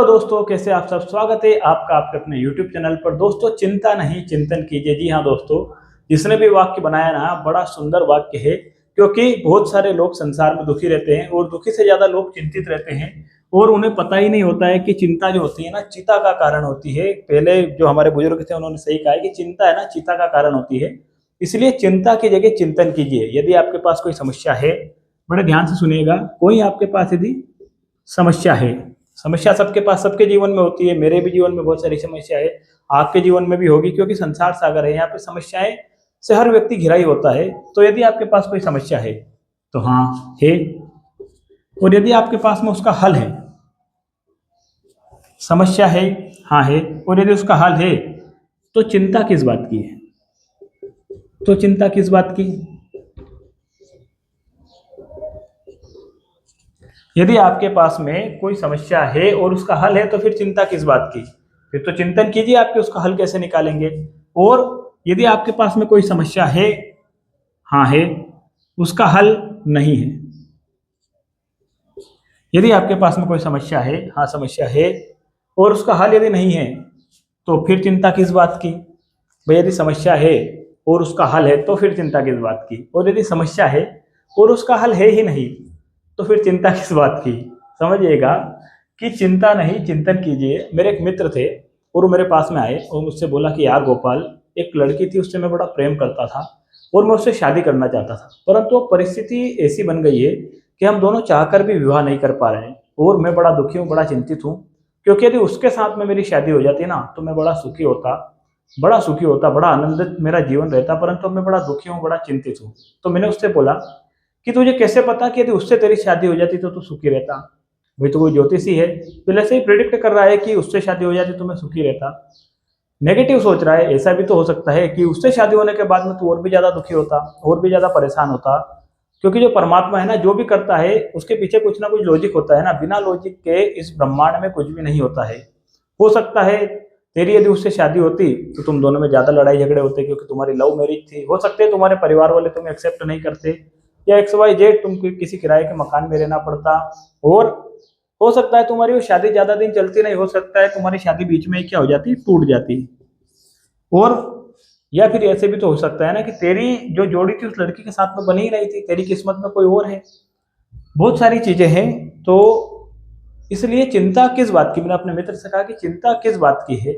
Hello दोस्तों, कैसे आप सब। स्वागत है आपका आपके अपने YouTube चैनल पर। दोस्तों, चिंता नहीं चिंतन कीजिए। जी हाँ दोस्तों, जिसने भी वाक्य बनाया ना, बड़ा सुंदर वाक्य है। क्योंकि बहुत सारे लोग संसार में दुखी रहते हैं और दुखी से ज्यादा लोग चिंतित रहते हैं और उन्हें पता ही नहीं होता है कि चिंता जो होती है ना, चिता का कारण होती है। पहले जो हमारे बुजुर्ग थे उन्होंने सही कहा है कि चिंता है ना, चिता का कारण होती है। इसलिए चिंता की जगह चिंतन कीजिए। यदि आपके पास कोई समस्या है, बड़े ध्यान से सुनिएगा। कोई आपके पास यदि समस्या है, समस्या सबके पास, सबके जीवन में होती है। मेरे भी जीवन में बहुत सारी समस्या है, आपके जीवन में भी होगी, क्योंकि संसार सागर है। यहाँ पे समस्याएं से हर व्यक्ति घिरा ही होता है। तो यदि आपके पास कोई समस्या है तो हाँ है, और यदि आपके पास में उसका हल है, समस्या है हाँ है, और यदि उसका हल है, तो चिंता किस बात की है। तो चिंता किस बात की। यदि आपके पास में कोई समस्या है और उसका हल है, तो फिर चिंता किस बात की। फिर तो चिंतन कीजिए आपके उसका हल कैसे निकालेंगे। और यदि आपके पास में कोई समस्या है, हाँ है, उसका हल नहीं है। यदि आपके पास में कोई समस्या है, हाँ समस्या है, और उसका हल यदि नहीं है, तो फिर चिंता किस बात की। भाई यदि समस्या है और उसका हल है, तो फिर चिंता किस बात की। और यदि समस्या है और उसका हल है ही नहीं, तो फिर चिंता किस बात की। समझिएगा कि चिंता नहीं चिंतन कीजिए। मेरे एक मित्र थे और वो मेरे पास में आए और मुझसे बोला कि यार गोपाल, एक लड़की थी, उससे मैं बड़ा प्रेम करता था और मैं उससे शादी करना चाहता था, परंतु परिस्थिति ऐसी बन गई है कि हम दोनों चाहकर भी विवाह नहीं कर पा रहे हैं और मैं बड़ा दुखी हूँ, बड़ा चिंतित हूँ। क्योंकि यदि उसके साथ में मेरी शादी हो जाती ना, तो मैं बड़ा सुखी होता, बड़ा सुखी होता, बड़ा आनंदित मेरा जीवन रहता, परंतु मैं बड़ा दुखी हूँ, बड़ा चिंतित हूँ। तो मैंने उससे बोला कि तुझे कैसे पता कि यदि उससे तेरी शादी हो जाती तो तू सुखी रहता। भाई तो कोई ज्योतिषी है, पहले से ही प्रिडिक्ट कर रहा है कि उससे शादी हो जाती तो मैं सुखी रहता। नेगेटिव सोच रहा है। ऐसा भी तो हो सकता है कि उससे शादी होने के बाद में तू और भी ज्यादा दुखी होता, और भी ज्यादा परेशान होता। क्योंकि जो परमात्मा है ना, जो भी करता है उसके पीछे कुछ ना कुछ लॉजिक होता है ना। बिना लॉजिक के इस ब्रह्मांड में कुछ भी नहीं होता है। हो सकता है तेरी यदि उससे शादी होती तो तुम दोनों में ज्यादा लड़ाई झगड़े होते, क्योंकि तुम्हारी लव मैरिज थी। हो सकते है तुम्हारे परिवार वाले तुम्हें एक्सेप्ट नहीं करते, या XYZ तुम किसी किराए के मकान में रहना पड़ता। और हो सकता है तुम्हारी वो शादी ज्यादा दिन चलती नहीं, हो सकता है तुम्हारी शादी बीच में ही क्या हो जाती, टूट जाती। और या फिर ऐसे भी तो हो सकता है ना कि तेरी जो जोड़ी थी उस लड़की के साथ में बनी ही नहीं थी, तेरी किस्मत में कोई और है। बहुत सारी चीजें हैं। तो इसलिए चिंता किस बात की। मैंने अपने मित्र से कहा कि चिंता किस बात की है।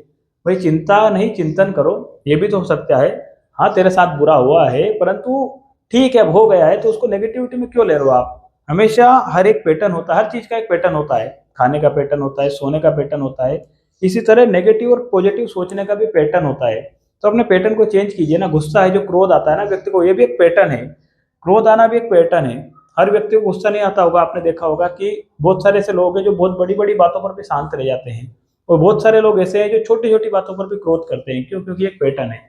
भाई चिंता नहीं चिंतन करो। ये भी तो हो सकता है हाँ तेरे साथ बुरा हुआ है, परंतु ठीक है अब हो गया है, तो उसको नेगेटिविटी में क्यों ले रहे हो आप। हमेशा हर एक पैटर्न होता है, हर चीज का एक पैटर्न होता है। खाने का पैटर्न होता है, सोने का पैटर्न होता है। इसी तरह नेगेटिव और पॉजिटिव सोचने का भी पैटर्न होता है। तो अपने पैटर्न को चेंज कीजिए ना। गुस्सा है, जो क्रोध आता है ना व्यक्ति को, ये भी एक पैटर्न है। क्रोध आना भी एक पैटर्न है। हर व्यक्ति को गुस्सा नहीं आता होगा। आपने देखा होगा कि बहुत सारे ऐसे लोग हैं जो बहुत बड़ी बड़ी बातों पर भी शांत रह जाते हैं, और बहुत सारे लोग ऐसे हैं जो छोटी छोटी बातों पर भी क्रोध करते हैं। क्यों? क्योंकि एक पैटर्न है।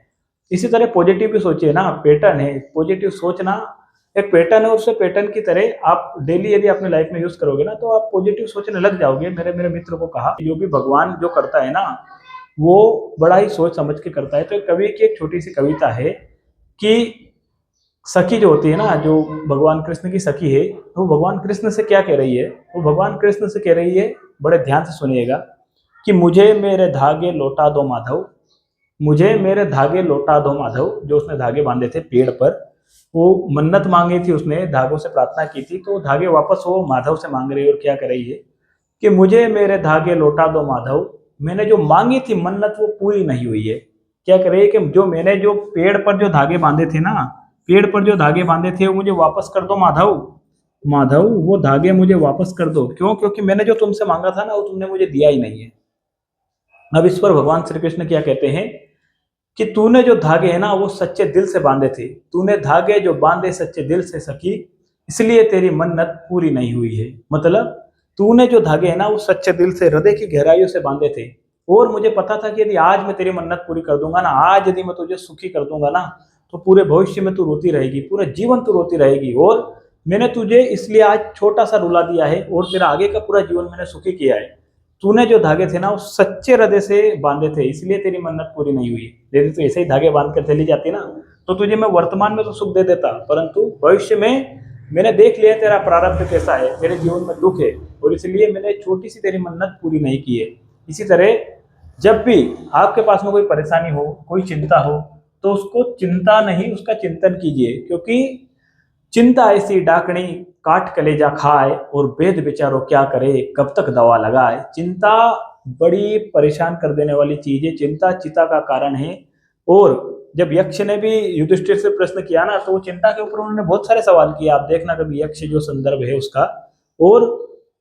इसी तरह पॉजिटिव भी सोचिए ना, पैटर्न है। पॉजिटिव सोचना एक पैटर्न है, उससे पैटर्न की तरह आप डेली यदि अपने लाइफ में यूज करोगे ना, तो आप पॉजिटिव सोचने लग जाओगे। मेरे मेरे मित्र को कहा, जो भी भगवान जो करता है ना, वो बड़ा ही सोच समझ के करता है। तो एक कवि की एक छोटी सी कविता है कि सखी जो होती है ना, जो भगवान कृष्ण की सखी है, वो भगवान कृष्ण से क्या कह रही है। वो भगवान कृष्ण से कह रही है, बड़े ध्यान से सुनिएगा, कि मुझे मेरे धागे लौटा दो माधव, मुझे मेरे धागे लौटा दो माधव। जो उसने धागे बांधे थे पेड़ पर, वो मन्नत मांगी थी, उसने धागों से प्रार्थना की थी, तो धागे वापस वो माधव से मांग रही है। और क्या कर रही है कि मुझे मेरे धागे लौटा दो माधव, मैंने जो मांगी थी मन्नत वो पूरी नहीं हुई है। क्या कर रही है कि जो मैंने जो पेड़ पर जो धागे बांधे थे ना, पेड़ पर जो धागे बांधे थे वो मुझे वापस कर दो माधव। माधव वो धागे मुझे वापस कर दो। क्यों? क्योंकि मैंने जो तुमसे मांगा था ना, वो तुमने मुझे दिया ही नहीं है। अब इस पर भगवान श्री कृष्ण क्या कहते हैं कि तूने जो धागे है ना, वो सच्चे दिल से बांधे थे। तूने धागे जो बांधे सच्चे दिल से सखी, इसलिए तेरी मन्नत पूरी नहीं हुई है। मतलब तूने जो धागे है ना, वो सच्चे दिल से, हृदय की गहराइयों से बांधे थे। और मुझे पता था कि यदि आज मैं तेरी मन्नत पूरी कर दूंगा ना, आज यदि मैं तुझे सुखी कर दूंगा ना, तो पूरे भविष्य में तू रोती रहेगी, पूरे जीवन तू रोती रहेगी। और मैंने तुझे इसलिए आज छोटा सा रुला दिया है, और तेरा आगे का पूरा जीवन मैंने सुखी किया है। तूने जो धागे थे ना, वो सच्चे हृदय से बांधे थे, इसलिए तेरी मन्नत पूरी नहीं हुई। यदि तू ऐसे ही धागे बांध कर चली जाती ना, तो तुझे मैं वर्तमान में तो सुख दे देता, परंतु भविष्य में मैंने देख लिया तेरा प्रारब्ध कैसा है, तेरे जीवन में दुख है और इसलिए मैंने छोटी सी तेरी मन्नत पूरी नहीं की है। इसी तरह जब भी आपके पास में कोई परेशानी हो, कोई चिंता हो, तो उसको चिंता नहीं, उसका चिंतन कीजिए, क्योंकि चिंता ऐसी डाकणी काट कलेजा खाए और वेद विचारो क्या करे कब तक दवा लगाए। चिंता बड़ी परेशान कर देने वाली चीज है, चिंता चिता का कारण है। और जब यक्ष ने भी युधिष्ठिर से प्रश्न किया ना, तो वो चिंता के ऊपर उन्होंने बहुत सारे सवाल किए। आप देखना कभी यक्ष जो संदर्भ है उसका, और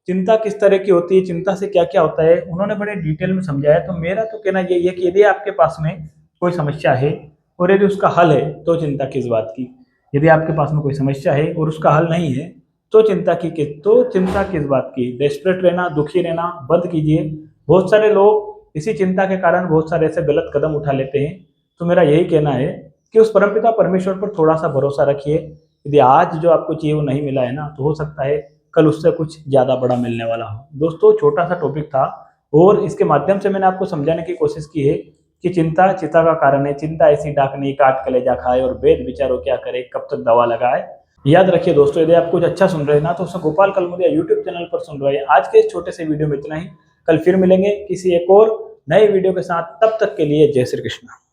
चिंता किस तरह की होती है, चिंता से क्या क्या होता है, उन्होंने बड़े डिटेल में समझाया। तो मेरा तो कहना यही है कि यदि आपके पास में कोई समस्या है और यदि उसका हल है तो चिंता किस बात की। यदि आपके पास में कोई समस्या है और उसका हल नहीं है तो चिंता किस बात की। डेस्परेट रहना, दुखी रहना बंद कीजिए। बहुत सारे लोग इसी चिंता के कारण बहुत सारे ऐसे गलत कदम उठा लेते हैं। तो मेरा यही कहना है कि उस परमपिता परमेश्वर पर थोड़ा सा भरोसा रखिए। यदि आज जो आपको चाहिए वो नहीं मिला है ना, तो हो सकता है कल उससे कुछ ज़्यादा बड़ा मिलने वाला हो। दोस्तों, छोटा सा टॉपिक था और इसके माध्यम से मैंने आपको समझाने की कोशिश की है कि चिंता चिता का कारण है। चिंता ऐसी डाकनी काट कलेजा खाए और वेद विचारो क्या करे कब तक दवा लगाए। याद रखिए दोस्तों, यदि आप कुछ अच्छा सुन रहे हैं ना, तो उसे गोपाल कलमुदिया यूट्यूब चैनल पर सुन रहे हैं। आज के इस छोटे से वीडियो में इतना ही। कल फिर मिलेंगे किसी एक और नए वीडियो के साथ। तब तक के लिए जय श्री कृष्ण।